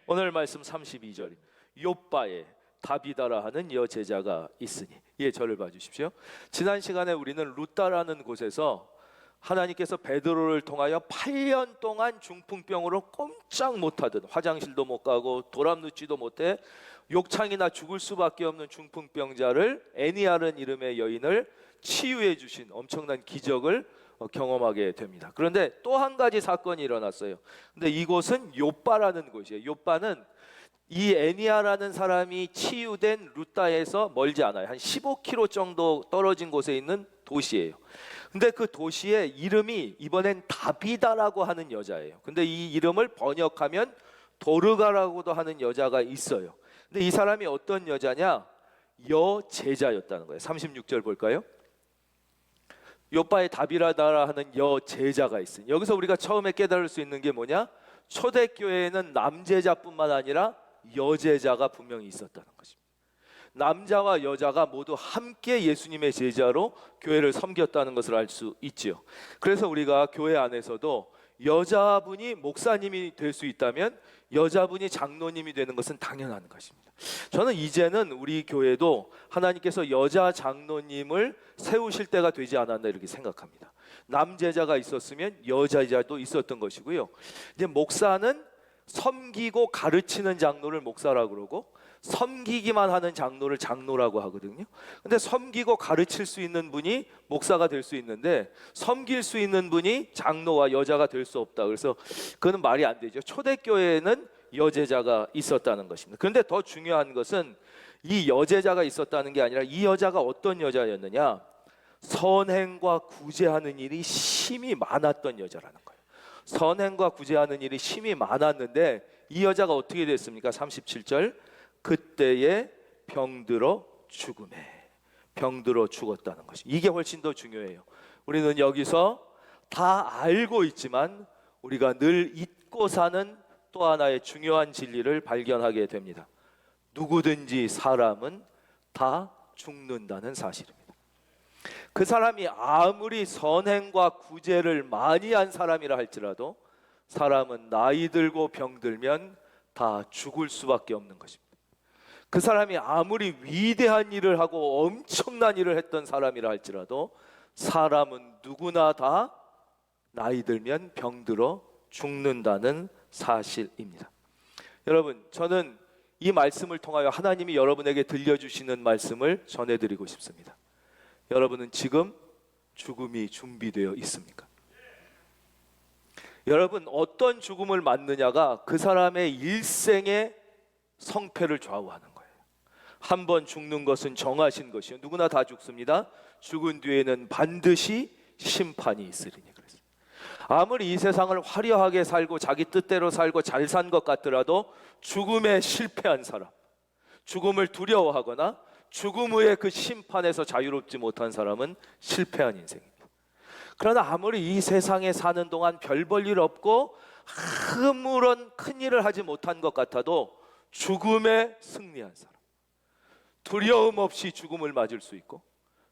오늘 말씀 32절, 욥바에 다비다라 하는 여제자가 있으니. 예, 저를 봐주십시오. 지난 시간에 우리는 루다라는 곳에서 하나님께서 베드로를 통하여 8년 동안 중풍병으로 꼼짝 못하던, 화장실도 못 가고 도람 눕지도 못해 욕창이나 죽을 수밖에 없는 중풍병자를, 애니아른 이름의 여인을 치유해 주신 엄청난 기적을 경험하게 됩니다. 그런데 또 한 가지 사건이 일어났어요. 근데 이곳은 욥바라는 곳이에요. 욥바는 이 애니아라는 사람이 치유된 루다에서 멀지 않아요. 한 15km 정도 떨어진 곳에 있는 도시예요. 근데 그 도시의 이름이 이번엔 다비다라고 하는 여자예요. 근데 이 이름을 번역하면 도르가라고도 하는 여자가 있어요. 근데 이 사람이 어떤 여자냐? 여제자였다는 거예요. 36절 볼까요? 욥바에 다비다라 하는 여제자가 있으니. 여기서 우리가 처음에 깨달을 수 있는 게 뭐냐? 초대교회에는 남제자뿐만 아니라 여제자가 분명히 있었다는 것입니다. 남자와 여자가 모두 함께 예수님의 제자로 교회를 섬겼다는 것을 알 수 있지요. 그래서 우리가 교회 안에서도 여자분이 목사님이 될 수 있다면 여자분이 장로님이 되는 것은 당연한 것입니다. 저는 이제는 우리 교회도 하나님께서 여자 장로님을 세우실 때가 되지 않았나 이렇게 생각합니다. 남제자가 있었으면 여자자도 있었던 것이고요. 이제 목사는 섬기고 가르치는 장로를 목사라고 그러고, 섬기기만 하는 장로를 장로라고 하거든요. 근데 섬기고 가르칠 수 있는 분이 목사가 될 수 있는데 섬길 수 있는 분이 장로와 여자가 될 수 없다. 그래서 그거는 말이 안 되죠. 초대교회에는 여제자가 있었다는 것입니다. 그런데 더 중요한 것은 이 여제자가 있었다는 게 아니라 이 여자가 어떤 여자였느냐? 선행과 구제하는 일이 심히 많았던 여자라는 거예요. 선행과 구제하는 일이 심히 많았는데 이 여자가 어떻게 됐습니까? 37절, 그때에 병들어 죽었다는 것이. 이게 훨씬 더 중요해요. 우리는 여기서 다 알고 있지만 우리가 늘 잊고 사는 또 하나의 중요한 진리를 발견하게 됩니다. 누구든지 사람은 다 죽는다는 사실입니다. 그 사람이 아무리 선행과 구제를 많이 한 사람이라 할지라도 사람은 나이 들고 병들면 다 죽을 수밖에 없는 것입니다. 그 사람이 아무리 위대한 일을 하고 엄청난 일을 했던 사람이라 할지라도 사람은 누구나 다 나이 들면 병들어 죽는다는 사실입니다. 여러분, 저는 이 말씀을 통하여 하나님이 여러분에게 들려주시는 말씀을 전해드리고 싶습니다. 여러분은 지금 죽음이 준비되어 있습니까? 여러분, 어떤 죽음을 맞느냐가 그 사람의 일생의 성패를 좌우하는 거예요. 한 번 죽는 것은 정하신 것이요, 누구나 다 죽습니다. 죽은 뒤에는 반드시 심판이 있으리니. 그래서 아무리 이 세상을 화려하게 살고 자기 뜻대로 살고 잘 산 것 같더라도 죽음에 실패한 사람, 죽음을 두려워하거나 죽음 후에 그 심판에서 자유롭지 못한 사람은 실패한 인생입니다. 그러나 아무리 이 세상에 사는 동안 별 볼 일 없고 아무런 큰 일을 하지 못한 것 같아도 죽음에 승리한 사람, 두려움 없이 죽음을 맞을 수 있고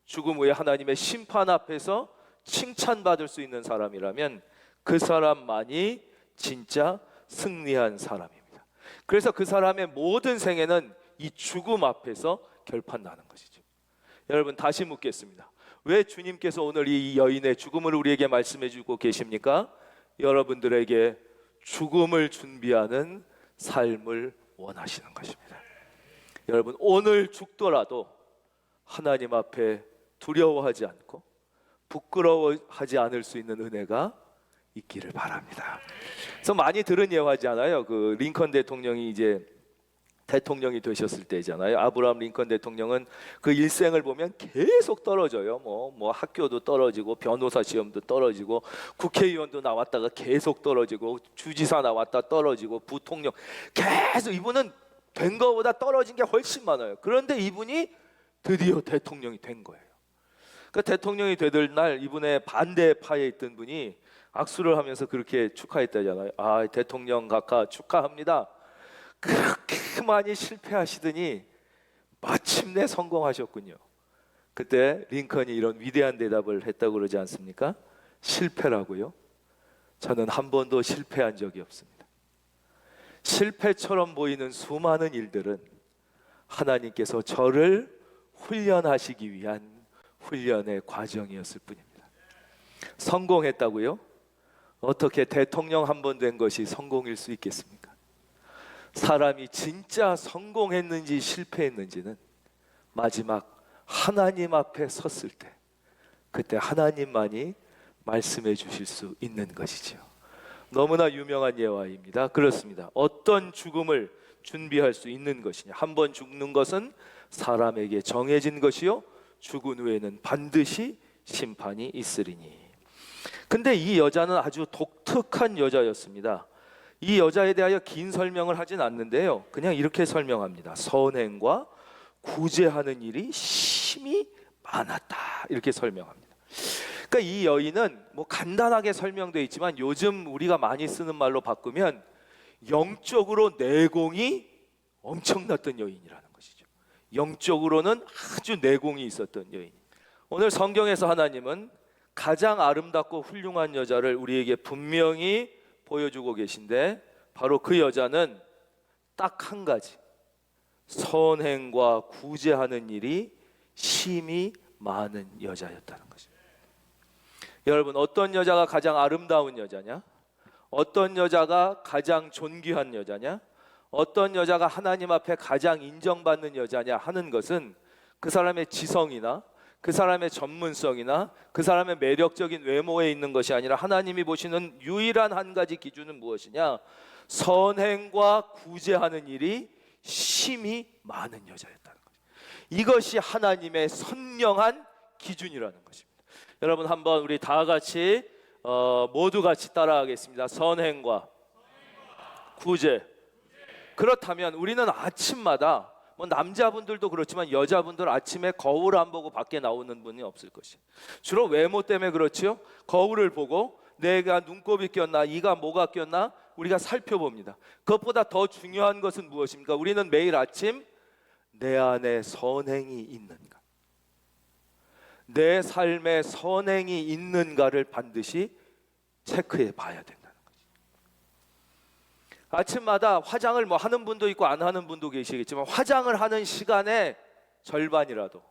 죽음 후에 하나님의 심판 앞에서 칭찬받을 수 있는 사람이라면 그 사람만이 진짜 승리한 사람입니다. 그래서 그 사람의 모든 생애는 이 죽음 앞에서 결판나는 것이죠. 여러분, 다시 묻겠습니다. 왜 주님께서 오늘 이 여인의 죽음을 우리에게 말씀해 주고 계십니까? 여러분들에게 죽음을 준비하는 삶을 원하시는 것입니다. 여러분, 오늘 죽더라도 하나님 앞에 두려워하지 않고 부끄러워하지 않을 수 있는 은혜가 있기를 바랍니다. 그래서 많이 들은 예화잖아요. 그 링컨 대통령이 이제 대통령이 되셨을 때잖아요. 아브라함 링컨 대통령은 그 일생을 보면 계속 떨어져요. 뭐 학교도 떨어지고 변호사 시험도 떨어지고 국회의원도 나왔다가 계속 떨어지고 주지사 나왔다 떨어지고 부통령, 계속 이분은 된 거보다 떨어진 게 훨씬 많아요. 그런데 이분이 드디어 대통령이 된 거예요. 그 대통령이 되던 날 이분의 반대파에 있던 분이 악수를 하면서 그렇게 축하했다잖아요. 아, 대통령 각하 축하합니다. 그렇게 많이 실패하시더니 마침내 성공하셨군요. 그때 링컨이 이런 위대한 대답을 했다고 그러지 않습니까? 실패라고요? 저는 한 번도 실패한 적이 없습니다. 실패처럼 보이는 수많은 일들은 하나님께서 저를 훈련하시기 위한 훈련의 과정이었을 뿐입니다. 성공했다고요? 어떻게 대통령 한 번 된 것이 성공일 수 있겠습니까? 사람이 진짜 성공했는지 실패했는지는 마지막 하나님 앞에 섰을 때, 그때 하나님만이 말씀해 주실 수 있는 것이지요. 너무나 유명한 예화입니다. 그렇습니다. 어떤 죽음을 준비할 수 있는 것이냐? 한 번 죽는 것은 사람에게 정해진 것이요, 죽은 후에는 반드시 심판이 있으리니. 근데 이 여자는 아주 독특한 여자였습니다. 이 여자에 대하여 긴 설명을 하진 않는데요, 그냥 이렇게 설명합니다. 선행과 구제하는 일이 심히 많았다, 이렇게 설명합니다. 그러니까 이 여인은 뭐 간단하게 설명되어 있지만 요즘 우리가 많이 쓰는 말로 바꾸면 영적으로 내공이 엄청났던 여인이라는 것이죠. 영적으로는 아주 내공이 있었던 여인. 오늘 성경에서 하나님은 가장 아름답고 훌륭한 여자를 우리에게 분명히 보여주고 계신데, 바로 그 여자는 딱 한 가지, 선행과 구제하는 일이 심히 많은 여자였다는 것입니다. 여러분, 어떤 여자가 가장 아름다운 여자냐? 어떤 여자가 가장 존귀한 여자냐? 어떤 여자가 하나님 앞에 가장 인정받는 여자냐 하는 것은 그 사람의 지성이나 그 사람의 전문성이나 그 사람의 매력적인 외모에 있는 것이 아니라 하나님이 보시는 유일한 한 가지 기준은 무엇이냐? 선행과 구제하는 일이 심히 많은 여자였다는 거죠. 이것이 하나님의 선명한 기준이라는 것입니다. 여러분, 한번 우리 다 같이 모두 같이 따라하겠습니다. 선행과 구제. 그렇다면 우리는 아침마다, 뭐 남자분들도 그렇지만 여자분들 아침에 거울 안 보고 밖에 나오는 분이 없을 것이에요. 주로 외모 때문에 그렇죠. 거울을 보고 내가 눈곱이 꼈나, 이가 뭐가 꼈나 우리가 살펴봅니다. 그것보다 더 중요한 것은 무엇입니까? 우리는 매일 아침 내 안에 선행이 있는가, 내 삶에 선행이 있는가를 반드시 체크해 봐야 된다는 거죠. 아침마다 화장을 뭐 하는 분도 있고 안 하는 분도 계시겠지만, 화장을 하는 시간의 절반이라도,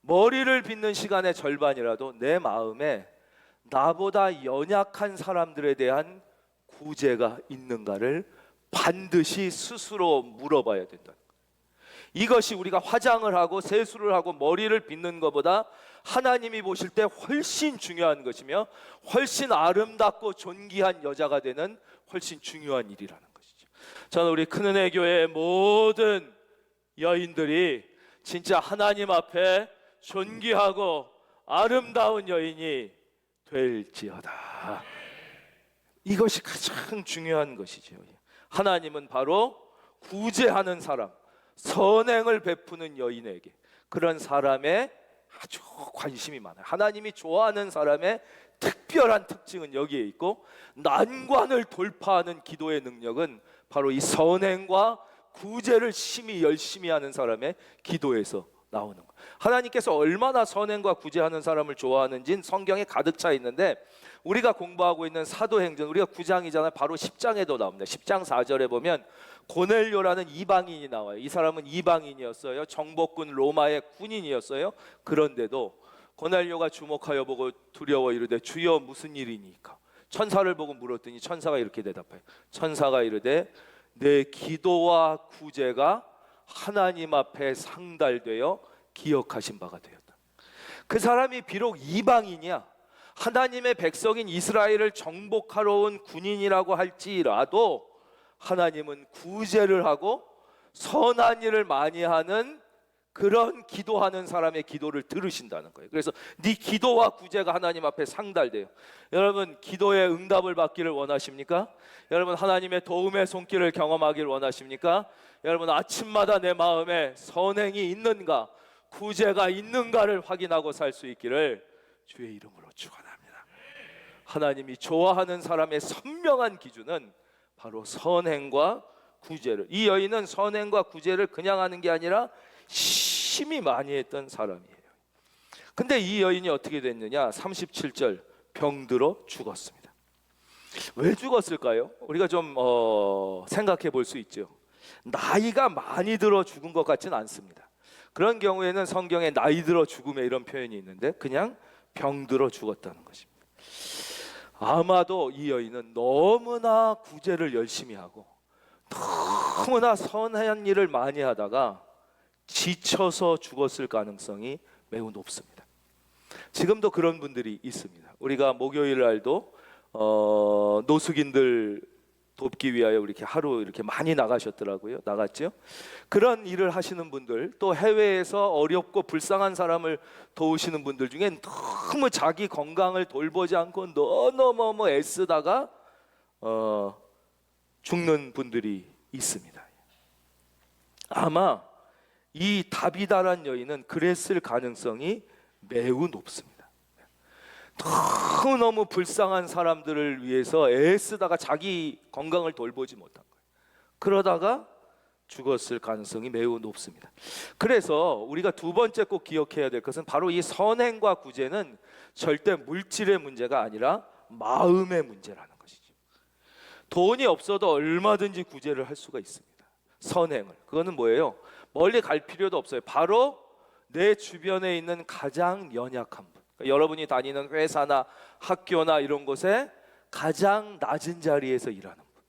머리를 빗는 시간의 절반이라도 내 마음에 나보다 연약한 사람들에 대한 구제가 있는가를 반드시 스스로 물어봐야 된다. 이것이 우리가 화장을 하고 세수를 하고 머리를 빗는 것보다 하나님이 보실 때 훨씬 중요한 것이며, 훨씬 아름답고 존귀한 여자가 되는 훨씬 중요한 일이라는 것이죠. 저는 우리 큰은혜 교회의 모든 여인들이 진짜 하나님 앞에 존귀하고 아름다운 여인이 될지어다. 이것이 가장 중요한 것이죠. 하나님은 바로 구제하는 사람, 선행을 베푸는 여인에게, 그런 사람의 아주 관심이 많아요. 하나님이 좋아하는 사람의 특별한 특징은 여기에 있고, 난관을 돌파하는 기도의 능력은 바로 이 선행과 구제를 심히 열심히 하는 사람의 기도에서 나오는 거예요. 하나님께서 얼마나 선행과 구제하는 사람을 좋아하는지는 성경에 가득 차 있는데, 우리가 공부하고 있는 사도행전, 우리가 9장이잖아요. 바로 10장에도 나옵니다. 10장 4절에 보면 고넬료라는 이방인이 나와요. 이 사람은 이방인이었어요. 정복군 로마의 군인이었어요. 그런데도 고넬료가 주목하여 보고 두려워 이르되 주여 무슨 일이니까? 천사를 보고 물었더니 천사가 이렇게 대답해요. 천사가 이르되 내 기도와 구제가 하나님 앞에 상달되어 기억하신 바가 되었다. 그 사람이 비록 이방인이야, 하나님의 백성인 이스라엘을 정복하러 온 군인이라고 할지라도 하나님은 구제를 하고 선한 일을 많이 하는 그런 기도하는 사람의 기도를 들으신다는 거예요. 그래서 네 기도와 구제가 하나님 앞에 상달돼요. 여러분, 기도의 응답을 받기를 원하십니까? 여러분, 하나님의 도움의 손길을 경험하기를 원하십니까? 여러분, 아침마다 내 마음에 선행이 있는가, 구제가 있는가를 확인하고 살 수 있기를 주의 이름으로 축원합니다. 하나님이 좋아하는 사람의 선명한 기준은 바로 선행과 구제를, 이 여인은 선행과 구제를 그냥 하는 게 아니라 심히 많이 했던 사람이에요. 근데 이 여인이 어떻게 됐느냐? 37절 병들어 죽었습니다. 왜 죽었을까요? 우리가 좀 생각해 볼 수 있죠. 나이가 많이 들어 죽은 것 같지는 않습니다. 그런 경우에는 성경에 나이 들어 죽음에 이런 표현이 있는데 그냥 병들어 죽었다는 것입니다. 아마도 이 여인은 너무나 구제를 열심히 하고 너무나 선한 일을 많이 하다가 지쳐서 죽었을 가능성이 매우 높습니다. 지금도 그런 분들이 있습니다. 우리가 목요일 날도 노숙인들 돕기 위하여 이렇게 하루 이렇게 많이 나가셨더라고요. 나갔죠. 그런 일을 하시는 분들, 또 해외에서 어렵고 불쌍한 사람을 도우시는 분들 중엔 너무 자기 건강을 돌보지 않고 너무 애쓰다가 죽는 분들이 있습니다. 아마 이 다비다란 여인은 그랬을 가능성이 매우 높습니다. 너무 불쌍한 사람들을 위해서 애쓰다가 자기 건강을 돌보지 못한 거예요. 그러다가 죽었을 가능성이 매우 높습니다. 그래서 우리가 두 번째 꼭 기억해야 될 것은 바로 이 선행과 구제는 절대 물질의 문제가 아니라 마음의 문제라는 것이죠. 돈이 없어도 얼마든지 구제를 할 수가 있습니다. 선행을. 그거는 뭐예요? 멀리 갈 필요도 없어요. 바로 내 주변에 있는 가장 연약한 분, 여러분이 다니는 회사나 학교나 이런 곳에 가장 낮은 자리에서 일하는 분,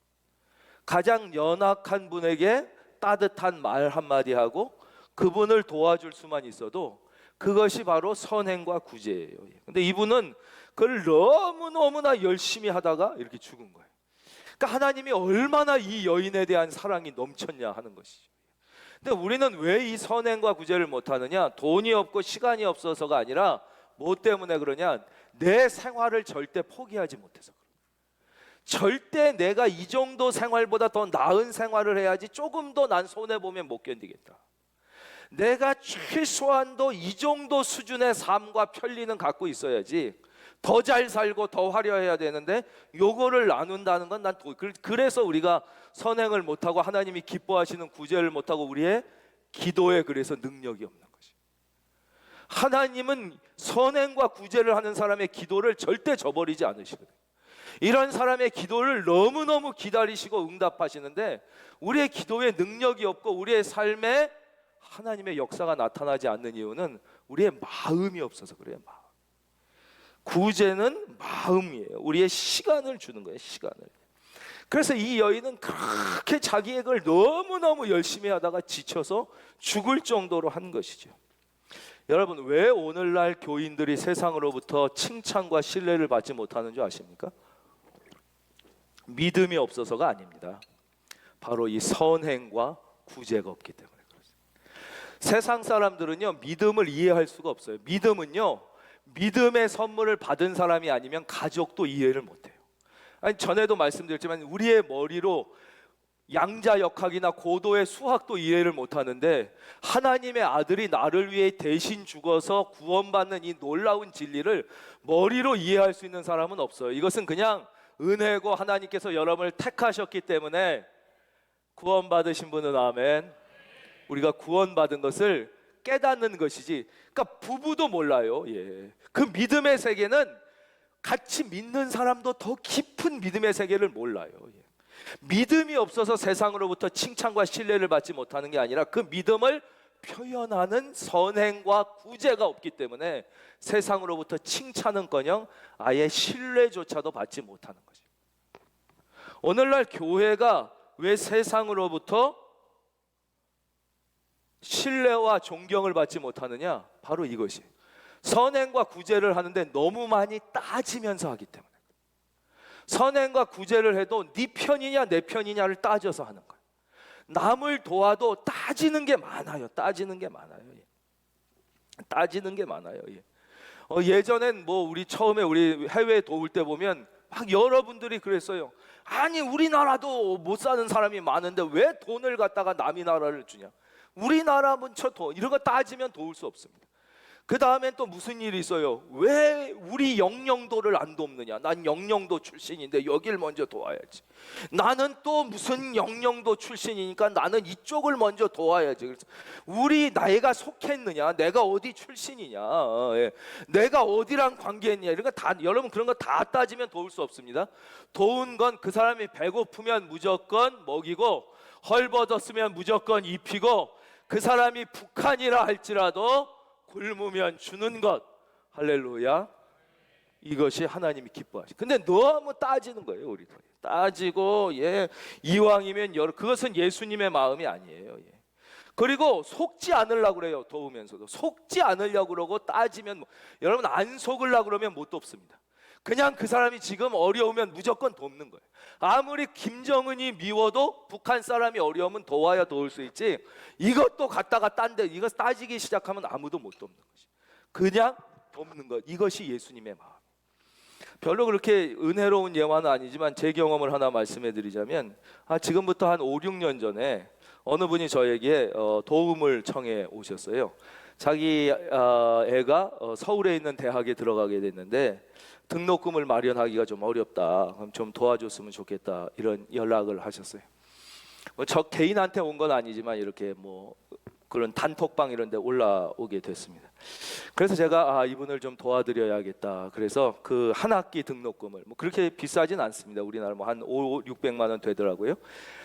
가장 연약한 분에게 따뜻한 말 한마디 하고 그분을 도와줄 수만 있어도 그것이 바로 선행과 구제예요. 근데 이분은 그걸 너무나 열심히 하다가 이렇게 죽은 거예요. 그러니까 하나님이 얼마나 이 여인에 대한 사랑이 넘쳤냐 하는 것이죠. 근데 우리는 왜 이 선행과 구제를 못하느냐? 돈이 없고 시간이 없어서가 아니라 뭐 때문에 그러냐? 내 생활을 절대 포기하지 못해서 그래요. 절대 내가 이 정도 생활보다 더 나은 생활을 해야지 조금 더 난 손해보면 못 견디겠다. 내가 최소한도 이 정도 수준의 삶과 편리는 갖고 있어야지 더 잘 살고 더 화려해야 되는데 요거를 나눈다는 건 난 그래서 우리가 선행을 못하고 하나님이 기뻐하시는 구제를 못하고 우리의 기도에 그래서 능력이 없는 것이. 하나님은 선행과 구제를 하는 사람의 기도를 절대 저버리지 않으시거든요. 이런 사람의 기도를 너무너무 기다리시고 응답하시는데 우리의 기도에 능력이 없고 우리의 삶에 하나님의 역사가 나타나지 않는 이유는 우리의 마음이 없어서 그래요. 마음. 구제는 마음이에요. 우리의 시간을 주는 거예요. 시간을. 그래서 이 여인은 그렇게 자기의 걸 너무너무 열심히 하다가 지쳐서 죽을 정도로 한 것이죠. 여러분, 왜 오늘날 교인들이 세상으로부터 칭찬과 신뢰를 받지 못하는 줄 아십니까? 믿음이 없어서가 아닙니다. 바로 이 선행과 구제가 없기 때문에 그렇습니다. 세상 사람들은요, 믿음을 이해할 수가 없어요. 믿음은요, 믿음의 선물을 받은 사람이 아니면 가족도 이해를 못해요. 아니, 전에도 말씀드렸지만 우리의 머리로 양자역학이나 고도의 수학도 이해를 못하는데 하나님의 아들이 나를 위해 대신 죽어서 구원받는 이 놀라운 진리를 머리로 이해할 수 있는 사람은 없어요. 이것은 그냥 은혜고 하나님께서 여러분을 택하셨기 때문에 구원받으신 분은 아멘. 우리가 구원받은 것을 깨닫는 것이지. 그러니까 부부도 몰라요. 예. 그 믿음의 세계는 같이 믿는 사람도 더 깊은 믿음의 세계를 몰라요. 예. 믿음이 없어서 세상으로부터 칭찬과 신뢰를 받지 못하는 게 아니라 그 믿음을 표현하는 선행과 구제가 없기 때문에 세상으로부터 칭찬은커녕 아예 신뢰조차도 받지 못하는 거죠. 오늘날 교회가 왜 세상으로부터 신뢰와 존경을 받지 못하느냐? 바로 이것이 선행과 구제를 하는데 너무 많이 따지면서 하기 때문에. 선행과 구제를 해도 네 편이냐 내 편이냐를 따져서 하는 거예요. 남을 도와도 따지는 게 많아요. 따지는 게 많아요. 예. 따지는 게 많아요. 예. 예전엔 뭐 우리 처음에 우리 해외 도울 때 보면 막 여러분들이 그랬어요. 아니, 우리나라도 못 사는 사람이 많은데 왜 돈을 갖다가 남이 나라를 주냐? 우리나라 문처 돈 이런 거 따지면 도울 수 없습니다. 그 다음엔 또 무슨 일이 있어요? 왜 우리 영영도를 안 돕느냐? 난 영영도 출신인데 여길 먼저 도와야지. 나는 또 무슨 영영도 출신이니까 나는 이쪽을 먼저 도와야지. 그래서 내가 속했느냐? 내가 어디 출신이냐? 예. 내가 어디랑 관계했냐? 이런 거 다, 여러분 그런 거 다 따지면 도울 수 없습니다. 도운 건 그 사람이 배고프면 무조건 먹이고, 헐벗었으면 무조건 입히고, 그 사람이 북한이라 할지라도 굶으면 주는 것. 할렐루야. 이것이 하나님이 기뻐하시. 근데 너무 따지는 거예요. 우리도 따지고, 이왕이면 그것은 예수님의 마음이 아니에요. 그리고 속지 않으려고 그래요. 도우면서도 속지 않으려고 그러고 따지면 여러분 안 속으려고 그러면 못 돕습니다. 그냥 그 사람이 지금 어려우면 무조건 돕는 거예요. 아무리 김정은이 미워도 북한 사람이 어려우면 도와야 도울 수 있지, 이것도 갖다가 딴데 이거 따지기 시작하면 아무도 못 돕는 것이, 그냥 돕는 것. 이것이 예수님의 마음. 별로 그렇게 은혜로운 예화는 아니지만 제 경험을 하나 말씀해 드리자면, 지금부터 한 5, 6년 전에 어느 분이 저에게 도움을 청해 오셨어요. 자기 애가 서울에 있는 대학에 들어가게 됐는데 등록금을 마련하기가 좀 어렵다, 그럼 좀 도와줬으면 좋겠다, 이런 연락을 하셨어요. 저 개인한테 온 건 아니지만 이렇게 그런 단톡방 이런 데 올라오게 됐습니다. 그래서 제가 이분을 좀 도와드려야겠다. 그래서 그 한 학기 등록금을, 그렇게 비싸진 않습니다. 우리나라 한 5, 600만 원 되더라고요.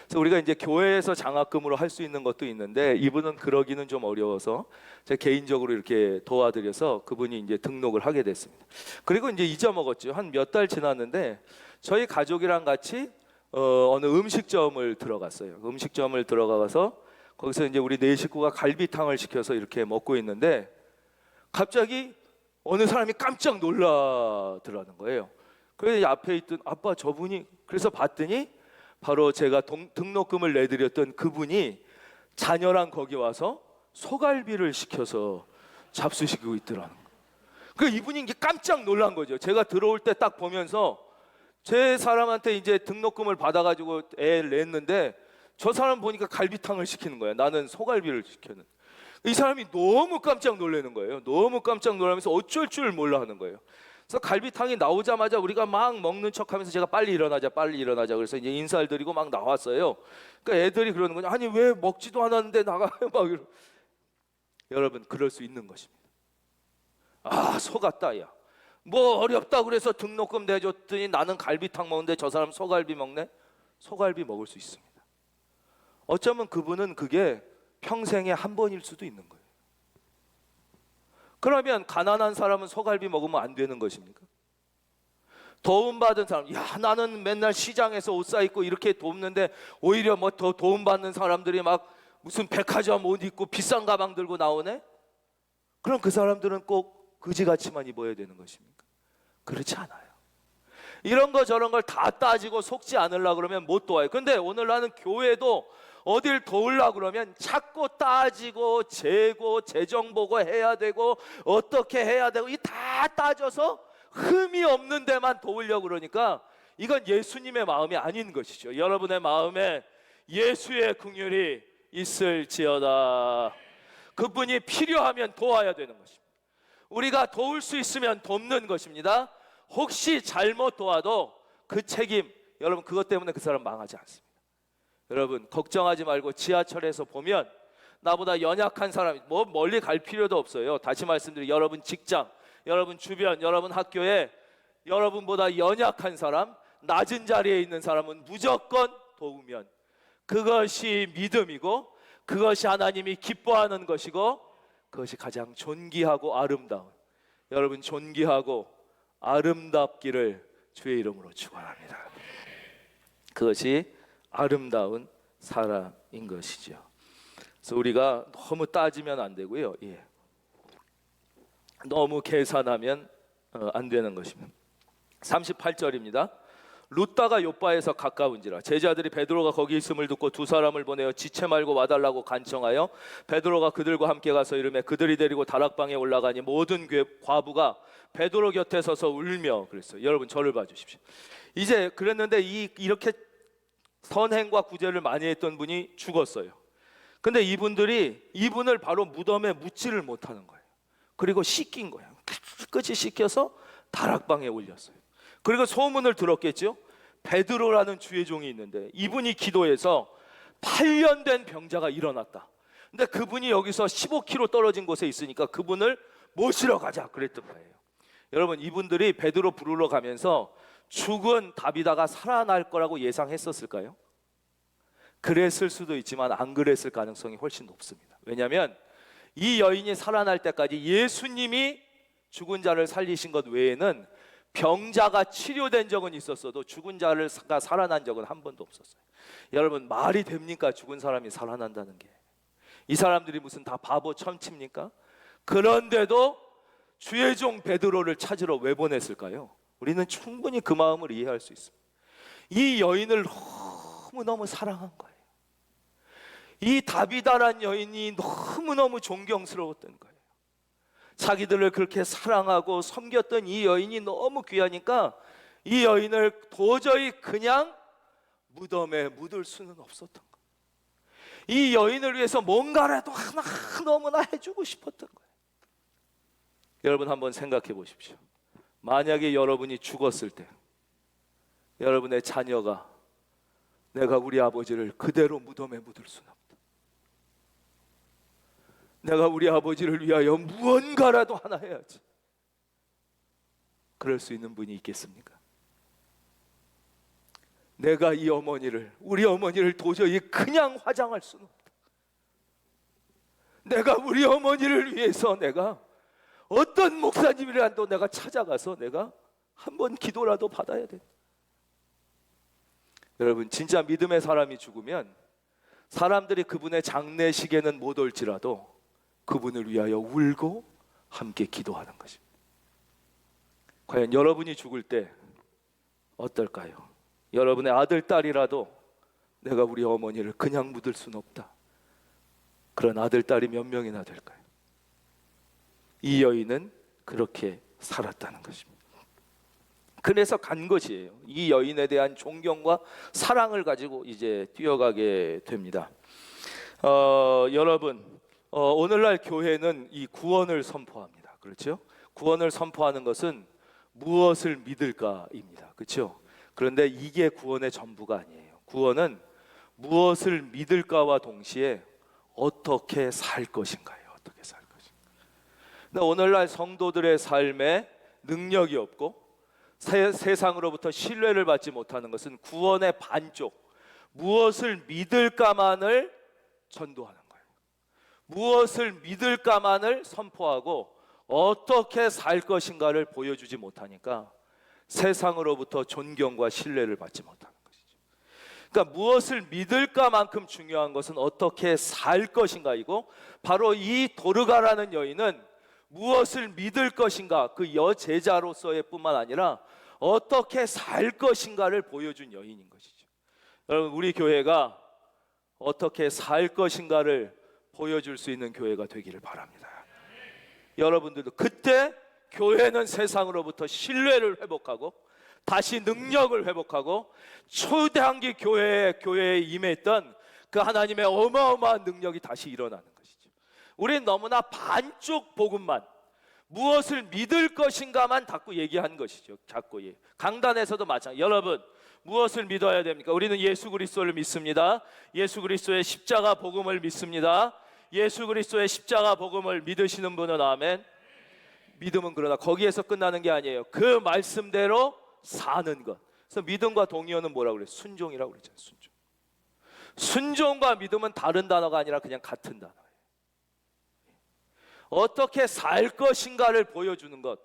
그래서 우리가 이제 교회에서 장학금으로 할 수 있는 것도 있는데 이분은 그러기는 좀 어려워서 제가 개인적으로 이렇게 도와드려서 그분이 이제 등록을 하게 됐습니다. 그리고 이제 잊어먹었죠. 한 몇 달 지났는데 저희 가족이랑 같이 어느 음식점을 들어갔어요. 음식점을 들어가서 거기서 이제 우리 네 식구가 갈비탕을 시켜서 이렇게 먹고 있는데 갑자기 어느 사람이 깜짝 놀라더라는 거예요. 그래서 앞에 있던 아빠 저분이, 그래서 봤더니 바로 제가 등록금을 내드렸던 그분이 자녀랑 거기 와서 소갈비를 시켜서 잡수시고 있더라는 거예요. 그 이분이 이게 깜짝 놀란 거죠. 제가 들어올 때 딱 보면서 제 사람한테 이제 등록금을 받아가지고 애를 냈는데 저 사람 보니까 갈비탕을 시키는 거예요. 나는 소갈비를 시켰는. 이 사람이 너무 깜짝 놀라는 거예요. 너무 깜짝 놀라면서 어쩔 줄 몰라 하는 거예요. 그래서 갈비탕이 나오자마자 우리가 막 먹는 척하면서 제가 빨리 일어나자 그래서 이제 인사를 드리고 막 나왔어요. 그러니까 애들이 그러는 거냐, 아니 왜 먹지도 않았는데 나가요 막 이러. 여러분 그럴 수 있는 것입니다. 속았다. 야 뭐 어렵다 그래서 등록금 내줬더니 나는 갈비탕 먹는데 저 사람 소갈비 먹네. 소갈비 먹을 수 있습니다. 어쩌면 그분은 그게 평생에 한 번일 수도 있는 거예요. 그러면 가난한 사람은 소갈비 먹으면 안 되는 것입니까? 도움받은 사람, 나는 맨날 시장에서 옷 사입고 이렇게 돕는데 오히려 더 도움받는 사람들이 막 무슨 백화점 옷 입고 비싼 가방 들고 나오네? 그럼 그 사람들은 꼭 그지같이만 입어야 되는 것입니까? 그렇지 않아요. 이런 거 저런 걸 다 따지고 속지 않으려고 그러면 못 도와요. 근데 오늘날은 교회도 어딜 도우려고 그러면 자꾸 따지고 재고 재정 보고 해야 되고 어떻게 해야 되고 이 다 따져서 흠이 없는 데만 도우려고 그러니까 이건 예수님의 마음이 아닌 것이죠. 여러분의 마음에 예수의 긍휼이 있을지어다. 그분이 필요하면 도와야 되는 것입니다. 우리가 도울 수 있으면 돕는 것입니다. 혹시 잘못 도와도 그 책임, 여러분 그것 때문에 그 사람 망하지 않습니다. 여러분 걱정하지 말고 지하철에서 보면 나보다 연약한 사람, 멀리 갈 필요도 없어요. 다시 말씀드리면 여러분 직장, 여러분 주변, 여러분 학교에 여러분보다 연약한 사람, 낮은 자리에 있는 사람은 무조건 도우면 그것이 믿음이고 그것이 하나님이 기뻐하는 것이고 그것이 가장 존귀하고 아름다운, 여러분 존귀하고 아름답기를 주의 이름으로 축원합니다. 그것이 아름다운 사람인 것이죠. 그래서 우리가 너무 따지면 안 되고요. 너무 계산하면 안 되는 것입니다. 38절입니다. 룻다가 요바에서 가까운지라 제자들이 베드로가 거기 있음을 듣고 두 사람을 보내어 지체 말고 와달라고 간청하여 베드로가 그들과 함께 가서 이르매 그들이 데리고 다락방에 올라가니 모든 과부가 베드로 곁에 서서 울며 그랬어요. 여러분 저를 봐주십시오. 이제 그랬는데 이렇게 선행과 구제를 많이 했던 분이 죽었어요. 근데 이분들이 이분을 바로 무덤에 묻지를 못하는 거예요. 그리고 씻긴 거야. 깨끗이 씻겨서 다락방에 올렸어요. 그리고 소문을 들었겠죠. 베드로라는 주의 종이 있는데 이분이 기도해서 8년 된 병자가 일어났다. 근데 그분이 여기서 15km 떨어진 곳에 있으니까 그분을 모시러 가자 그랬던 거예요. 여러분, 이분들이 베드로 부르러 가면서 죽은 다비다가 살아날 거라고 예상했었을까요? 그랬을 수도 있지만 안 그랬을 가능성이 훨씬 높습니다. 왜냐하면 이 여인이 살아날 때까지 예수님이 죽은 자를 살리신 것 외에는 병자가 치료된 적은 있었어도 죽은 자가 살아난 적은 한 번도 없었어요. 여러분, 말이 됩니까? 죽은 사람이 살아난다는 게. 이 사람들이 무슨 다 바보 천치입니까? 그런데도 주의 종 베드로를 찾으러 왜 보냈을까요? 우리는 충분히 그 마음을 이해할 수 있습니다. 이 여인을 너무너무 사랑한 거예요. 이 다비다란 여인이 너무너무 존경스러웠던 거예요. 자기들을 그렇게 사랑하고 섬겼던 이 여인이 너무 귀하니까 이 여인을 도저히 그냥 무덤에 묻을 수는 없었던 거예요. 이 여인을 위해서 뭔가라도 하나 너무나 해주고 싶었던 거예요. 여러분, 한번 생각해 보십시오. 만약에 여러분이 죽었을 때 여러분의 자녀가 내가 우리 아버지를 그대로 무덤에 묻을 수는 없다. 내가 우리 아버지를 위하여 무언가라도 하나 해야지. 그럴 수 있는 분이 있겠습니까? 내가 이 어머니를, 우리 어머니를 도저히 그냥 화장할 수는 없다. 내가 우리 어머니를 위해서 내가 어떤 목사님이라도 내가 찾아가서 내가 한번 기도라도 받아야 된다. 여러분, 진짜 믿음의 사람이 죽으면 사람들이 그분의 장례식에는 못 올지라도 그분을 위하여 울고 함께 기도하는 것입니다. 과연 여러분이 죽을 때 어떨까요? 여러분의 아들, 딸이라도 내가 우리 어머니를 그냥 묻을 수는 없다. 그런 아들, 딸이 몇 명이나 될까요? 이 여인은 그렇게 살았다는 것입니다. 그래서 간 것이에요. 이 여인에 대한 존경과 사랑을 가지고 이제 뛰어가게 됩니다. 여러분, 오늘날 교회는 이 구원을 선포합니다. 그렇죠? 구원을 선포하는 것은 무엇을 믿을까입니다. 그렇죠? 그런데 이게 구원의 전부가 아니에요. 구원은 무엇을 믿을까와 동시에 어떻게 살 것인가요? 어떻게 살 것인가. 근데 오늘날 성도들의 삶에 능력이 없고 세상으로부터 신뢰를 받지 못하는 것은 구원의 반쪽, 무엇을 믿을까만을 전도하는 거예요. 무엇을 믿을까만을 선포하고 어떻게 살 것인가를 보여주지 못하니까 세상으로부터 존경과 신뢰를 받지 못하는 것이죠. 그러니까 무엇을 믿을까만큼 중요한 것은 어떻게 살 것인가이고, 바로 이 도르가라는 여인은 무엇을 믿을 것인가, 그 여제자로서의 뿐만 아니라 어떻게 살 것인가를 보여준 여인인 것이죠. 여러분, 우리 교회가 어떻게 살 것인가를 보여줄 수 있는 교회가 되기를 바랍니다. 여러분들도 그때 교회는 세상으로부터 신뢰를 회복하고 다시 능력을 회복하고 초대한기 교회에 임했던 그 하나님의 어마어마한 능력이 다시 일어나는 것이죠. 우리는 너무나 반쪽 복음만, 무엇을 믿을 것인가만 자꾸 얘기한 것이죠. 자꾸 강단에서도 마찬가지. 여러분, 무엇을 믿어야 됩니까? 우리는 예수 그리스도를 믿습니다. 예수 그리스도의 십자가 복음을 믿습니다. 예수 그리스도의 십자가 복음을 믿으시는 분은 아멘. 믿음은 그러나 거기에서 끝나는 게 아니에요. 그 말씀대로 사는 것. 그래서 믿음과 동의어는 뭐라고 그래요? 순종이라고 그랬잖아요. 순종. 순종과 믿음은 다른 단어가 아니라 그냥 같은 단어예요. 어떻게 살 것인가를 보여주는 것,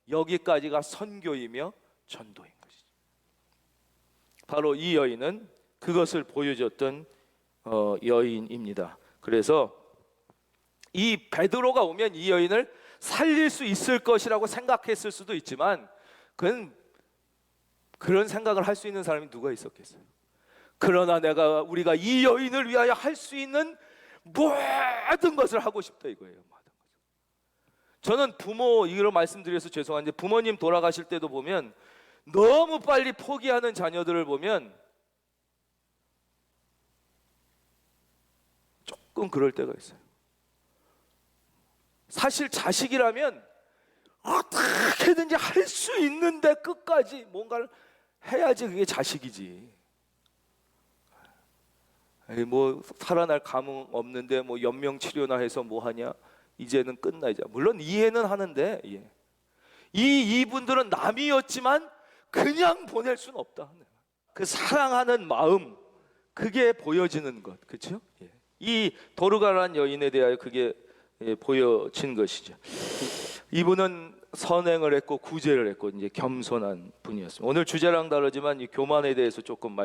여기까지가 선교이며 전도인 것이죠. 바로 이 여인은 그것을 보여줬던 여인입니다. 그래서 이 베드로가 오면 이 여인을 살릴 수 있을 것이라고 생각했을 수도 있지만, 그런 생각을 할 수 있는 사람이 누가 있었겠어요? 그러나 우리가 이 여인을 위하여 할 수 있는 모든 것을 하고 싶다 이거예요. 저는 이걸 말씀드려서 죄송한데, 부모님 돌아가실 때도 보면 너무 빨리 포기하는 자녀들을 보면 조금 그럴 때가 있어요. 사실 자식이라면 어떻게든지 할 수 있는데 끝까지 뭔가를 해야지 그게 자식이지. 뭐 살아날 감흥 없는데 뭐 연명 치료나 해서 뭐 하냐? 이제는 끝나자. 물론 이해는 하는데 이분들은 남이었지만 그냥 보낼 수는 없다. 그 사랑하는 마음, 그게 보여지는 것, 그렇죠? 이 도르가라는 여인에 대하여 그게 보여진 것이죠. 이분은 선행을 했고 구제를 했고 이제 겸손한 분이었습니다. 오늘 주제랑 다르지만 이 교만에 대해서 조금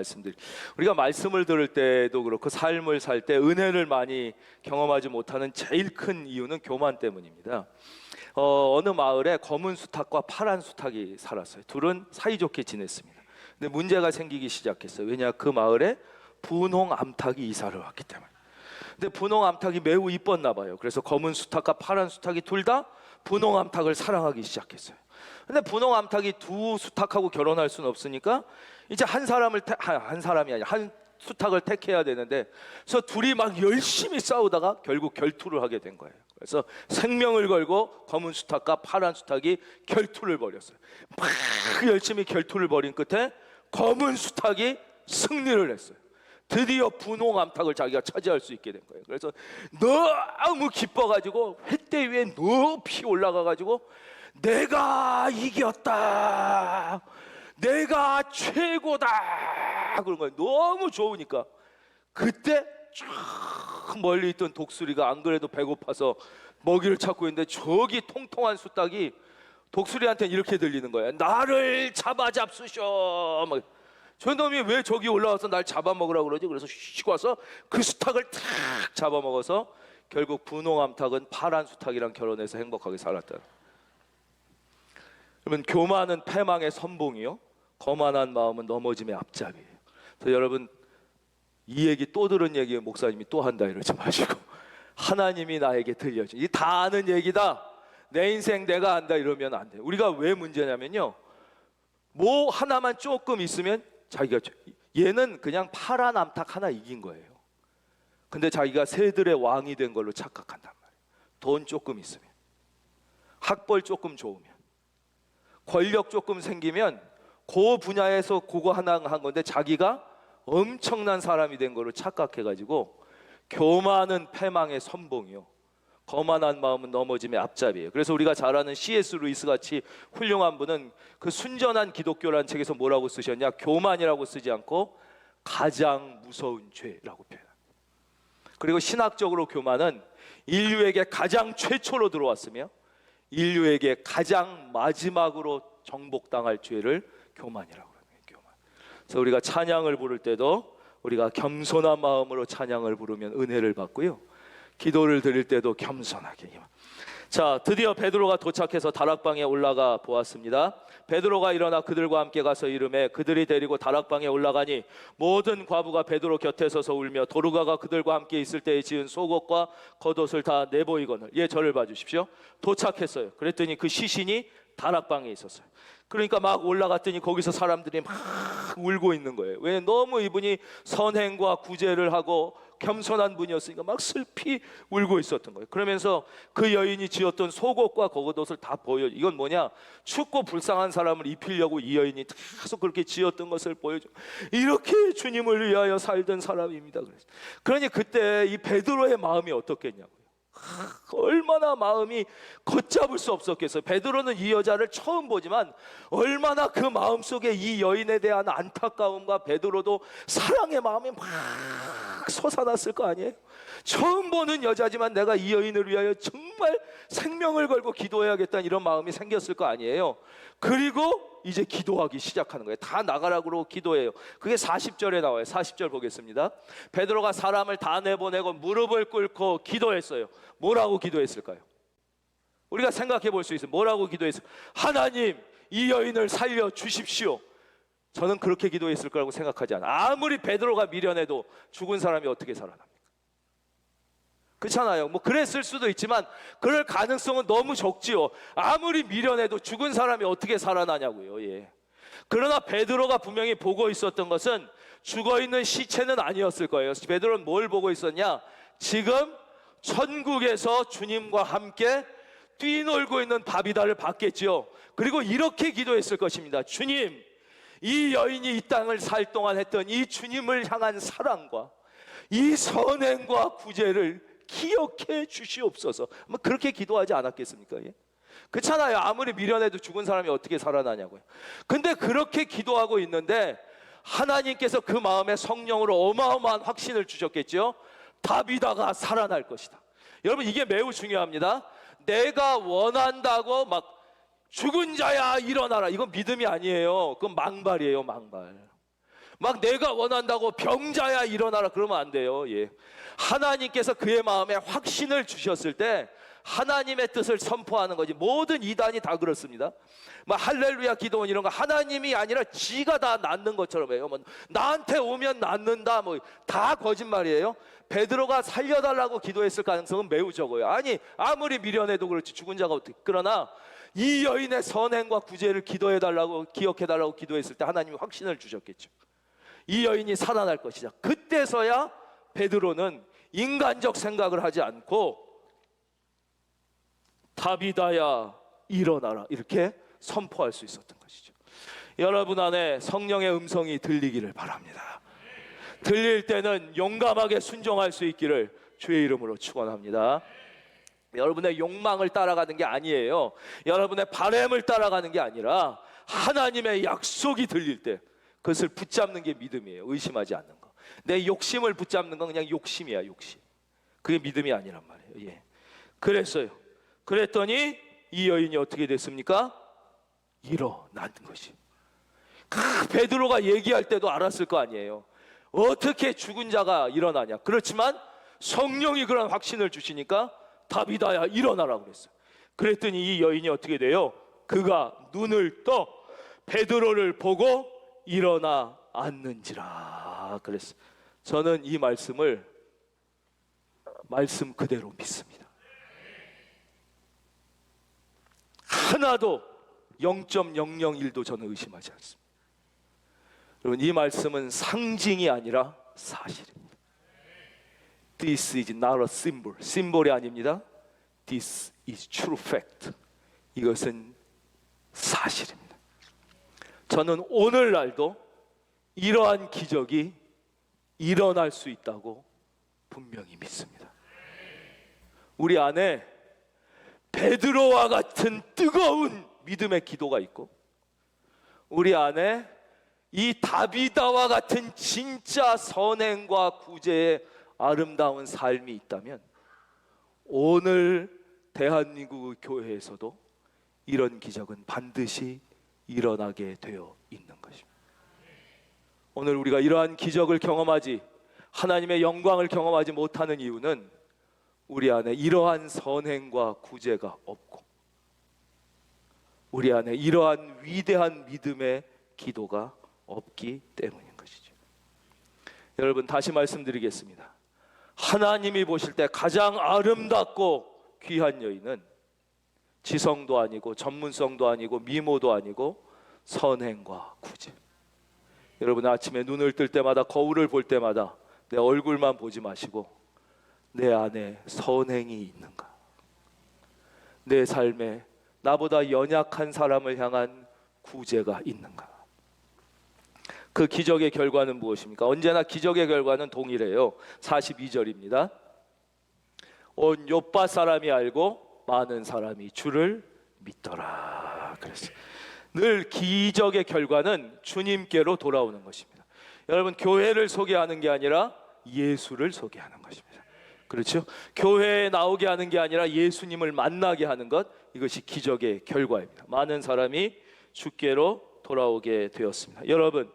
우리가 말씀을 들을 때도 그렇고 삶을 살 때 은혜를 많이 경험하지 못하는 제일 큰 이유는 교만 때문입니다. 어느 마을에 검은 수탉과 파란 수탉이 살았어요. 둘은 사이좋게 지냈습니다. 근데 문제가 생기기 시작했어요. 왜냐, 그 마을에 분홍 암탉이 이사를 왔기 때문에. 근데 분홍 암탉이 매우 이뻤나 봐요. 그래서 검은 수탉과 파란 수탉이 둘 다 분홍 암탉을 사랑하기 시작했어요. 근데 분홍 암탉이 두 수탉하고 결혼할 수는 없으니까 이제 한 사람이 아니라 한 수탉을 택해야 되는데, 그래서 둘이 막 열심히 싸우다가 결국 결투를 하게 된 거예요. 그래서 생명을 걸고 검은 수탉과 파란 수탉이 결투를 벌였어요. 막 열심히 결투를 벌인 끝에 검은 수탉이 승리를 했어요. 드디어 분홍 암탉을 자기가 차지할 수 있게 된 거예요. 그래서 너무 기뻐가지고 횃대 위에 높이 올라가가지고 내가 이겼다, 내가 최고다 그런 거예요. 너무 좋으니까. 그때 쫙 멀리 있던 독수리가 안 그래도 배고파서 먹이를 찾고 있는데 저기 통통한 수탉이 독수리한테 이렇게 들리는 거예요. 나를 잡아잡수셔. 막 저놈이 왜 저기 올라와서 날 잡아먹으라고 그러지? 그래서 휙 와서 그 수탉을 탁 잡아먹어서 결국 분홍 암탉은 파란 수탉이랑 결혼해서 행복하게 살았다. 그러면 교만은 패망의 선봉이요, 거만한 마음은 넘어짐의 앞잡이에요. 그래서 여러분, 이 얘기 또 들은 얘기 목사님이 또 한다 이러지 마시고 하나님이 나에게 들려줘. 이 다 아는 얘기다, 내 인생 내가 안다 이러면 안 돼요. 우리가 왜 문제냐면요, 뭐 하나만 조금 있으면 자기가, 얘는 그냥 파란 암탉 하나 이긴 거예요. 근데 자기가 새들의 왕이 된 걸로 착각한단 말이에요. 돈 조금 있으면, 학벌 조금 좋으면, 권력 조금 생기면 그 분야에서 그거 하나 한 건데 자기가 엄청난 사람이 된 걸로 착각해가지고, 교만은 패망의 선봉이요, 거만한 마음은 넘어짐의 앞잡이에요. 그래서 우리가 잘 아는 C.S. 루이스 같이 훌륭한 분은 그 순전한 기독교라는 책에서 뭐라고 쓰셨냐, 교만이라고 쓰지 않고 가장 무서운 죄라고 표현합니다. 그리고 신학적으로 교만은 인류에게 가장 최초로 들어왔으며 인류에게 가장 마지막으로 정복당할 죄를 교만이라고 합니다. 교만. 그래서 우리가 찬양을 부를 때도 우리가 겸손한 마음으로 찬양을 부르면 은혜를 받고요, 기도를 드릴 때도 겸손하게. 자, 드디어 베드로가 도착해서 다락방에 올라가 보았습니다. 베드로가 일어나 그들과 함께 가서 이르매 그들이 데리고 다락방에 올라가니 모든 과부가 베드로 곁에 서서 울며 도르가가 그들과 함께 있을 때에 지은 속옷과 겉옷을 다 내보이거늘. 저를 봐주십시오. 도착했어요. 그랬더니 그 시신이 다락방에 있었어요. 그러니까 막 올라갔더니 거기서 사람들이 막 울고 있는 거예요. 왜? 너무 이분이 선행과 구제를 하고 겸손한 분이었으니까 막 슬피 울고 있었던 거예요. 그러면서 그 여인이 지었던 속옷과 겉옷을 다 보여. 이건 뭐냐? 춥고 불쌍한 사람을 입히려고 이 여인이 계속 그렇게 지었던 것을 보여줘. 이렇게 주님을 위하여 살던 사람입니다. 그러니 그때 이 베드로의 마음이 어떻겠냐고요. 얼마나 마음이 걷잡을 수 없었겠어요. 베드로는 이 여자를 처음 보지만 얼마나 그 마음속에 이 여인에 대한 안타까움과 베드로도 사랑의 마음이 막 솟아났을 거 아니에요. 처음 보는 여자지만 내가 이 여인을 위하여 정말 생명을 걸고 기도해야겠다는 이런 마음이 생겼을 거 아니에요. 그리고 이제 기도하기 시작하는 거예요. 다 나가라고 기도해요. 그게 40절에 나와요. 40절 보겠습니다. 베드로가 사람을 다 내보내고 무릎을 꿇고 기도했어요. 뭐라고 기도했을까요? 우리가 생각해 볼 수 있어요. 뭐라고 기도했어요? 하나님, 이 여인을 살려 주십시오. 저는 그렇게 기도했을 거라고 생각하지 않아요. 아무리 베드로가 미련해도 죽은 사람이 어떻게 살아납니까? 그렇잖아요. 뭐 그랬을 수도 있지만 그럴 가능성은 너무 적지요. 아무리 미련해도 죽은 사람이 어떻게 살아나냐고요. 그러나 베드로가 분명히 보고 있었던 것은 죽어있는 시체는 아니었을 거예요. 베드로는 뭘 보고 있었냐? 지금 천국에서 주님과 함께 뛰놀고 있는 다비다를 봤겠지요. 그리고 이렇게 기도했을 것입니다. 주님, 이 여인이 이 땅을 살 동안 했던 이 주님을 향한 사랑과 이 선행과 구제를 기억해 주시옵소서. 그렇게 기도하지 않았겠습니까? 예? 그렇잖아요. 아무리 미련해도 죽은 사람이 어떻게 살아나냐고요. 근데 그렇게 기도하고 있는데 하나님께서 그 마음에 성령으로 어마어마한 확신을 주셨겠죠. 다비다가 살아날 것이다. 여러분, 이게 매우 중요합니다. 내가 원한다고 막 죽은 자야 일어나라, 이건 믿음이 아니에요. 그건 망발이에요. 망발. 막 내가 원한다고 병자야 일어나라, 그러면 안 돼요. 예. 하나님께서 그의 마음에 확신을 주셨을 때 하나님의 뜻을 선포하는 거지. 모든 이단이 다 그렇습니다. 막 할렐루야 기도원 이런 거 하나님이 아니라 지가 다 낫는 것처럼 해요. 뭐 나한테 오면 낫는다, 뭐 다 거짓말이에요. 베드로가 살려달라고 기도했을 가능성은 매우 적어요. 아니, 아무리 미련해도 그렇지, 죽은 자가 어떻게. 그러나 이 여인의 선행과 구제를 기도해달라고, 기억해달라고 기도했을 때 하나님이 확신을 주셨겠죠. 이 여인이 살아날 것이다. 그때서야 베드로는 인간적 생각을 하지 않고 다비다야 일어나라, 이렇게 선포할 수 있었던 것이죠. 여러분 안에 성령의 음성이 들리기를 바랍니다. 들릴 때는 용감하게 순종할 수 있기를 주의 이름으로 축원합니다. 여러분의 욕망을 따라가는 게 아니에요. 여러분의 바램을 따라가는 게 아니라 하나님의 약속이 들릴 때 그것을 붙잡는 게 믿음이에요. 의심하지 않는 거. 내 욕심을 붙잡는 건 그냥 욕심이야, 욕심. 그게 믿음이 아니란 말이에요. 예. 그랬어요. 그랬더니 이 여인이 어떻게 됐습니까? 일어난 것이. 베드로가 얘기할 때도 알았을 거 아니에요. 어떻게 죽은 자가 일어나냐. 그렇지만 성령이 그런 확신을 주시니까 다비다야 일어나라 그랬어요. 그랬더니 이 여인이 어떻게 돼요? 그가 눈을 떠 베드로를 보고 일어나 앉는지라 그랬어요. 저는 이 말씀을 말씀 그대로 믿습니다. 하나도 0.001도 저는 의심하지 않습니다. 여러분, 이 말씀은 상징이 아니라 사실입니다. This is not a symbol. 심볼이 아닙니다. This is true fact. 이것은 사실입니다. 저는 오늘날도 이러한 기적이 일어날 수 있다고 분명히 믿습니다. 우리 안에 베드로와 같은 뜨거운 믿음의 기도가 있고, 우리 안에 이 다비다와 같은 진짜 선행과 구제의 아름다운 삶이 있다면 오늘 대한민국 교회에서도 이런 기적은 반드시 일어나게 되어 있는 것입니다. 오늘 우리가 이러한 기적을 경험하지, 하나님의 영광을 경험하지 못하는 이유는 우리 안에 이러한 선행과 구제가 없고 우리 안에 이러한 위대한 믿음의 기도가 없기 때문인 것이죠. 여러분, 다시 말씀드리겠습니다. 하나님이 보실 때 가장 아름답고 귀한 여인은 지성도 아니고 전문성도 아니고 미모도 아니고 선행과 구제. 여러분, 아침에 눈을 뜰 때마다, 거울을 볼 때마다 내 얼굴만 보지 마시고 내 안에 선행이 있는가, 내 삶에 나보다 연약한 사람을 향한 구제가 있는가. 그 기적의 결과는 무엇입니까? 언제나 기적의 결과는 동일해요. 42절입니다. 온 요파 사람이 알고 많은 사람이 주를 믿더라. 그랬어요. 늘 기적의 결과는 주님께로 돌아오는 것입니다. 여러분, 교회를 소개하는 게 아니라 예수를 소개하는 것입니다. 그렇죠? 교회에 나오게 하는 게 아니라 예수님을 만나게 하는 것, 이것이 기적의 결과입니다. 많은 사람이 주께로 돌아오게 되었습니다. 여러분,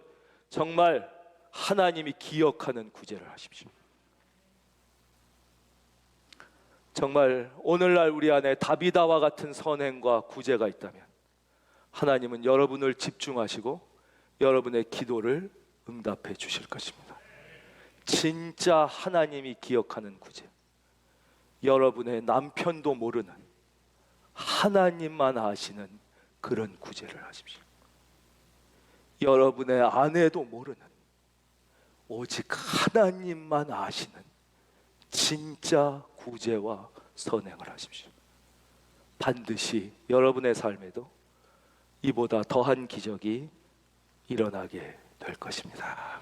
정말 하나님이 기억하는 구제를 하십시오. 정말 오늘날 우리 안에 다비다와 같은 선행과 구제가 있다면 하나님은 여러분을 집중하시고 여러분의 기도를 응답해 주실 것입니다. 진짜 하나님이 기억하는 구제, 여러분의 남편도 모르는 하나님만 아시는 그런 구제를 하십시오. 여러분의 아내도 모르는, 오직 하나님만 아시는 진짜 구제와 선행을 하십시오. 반드시 여러분의 삶에도 이보다 더한 기적이 일어나게 될 것입니다.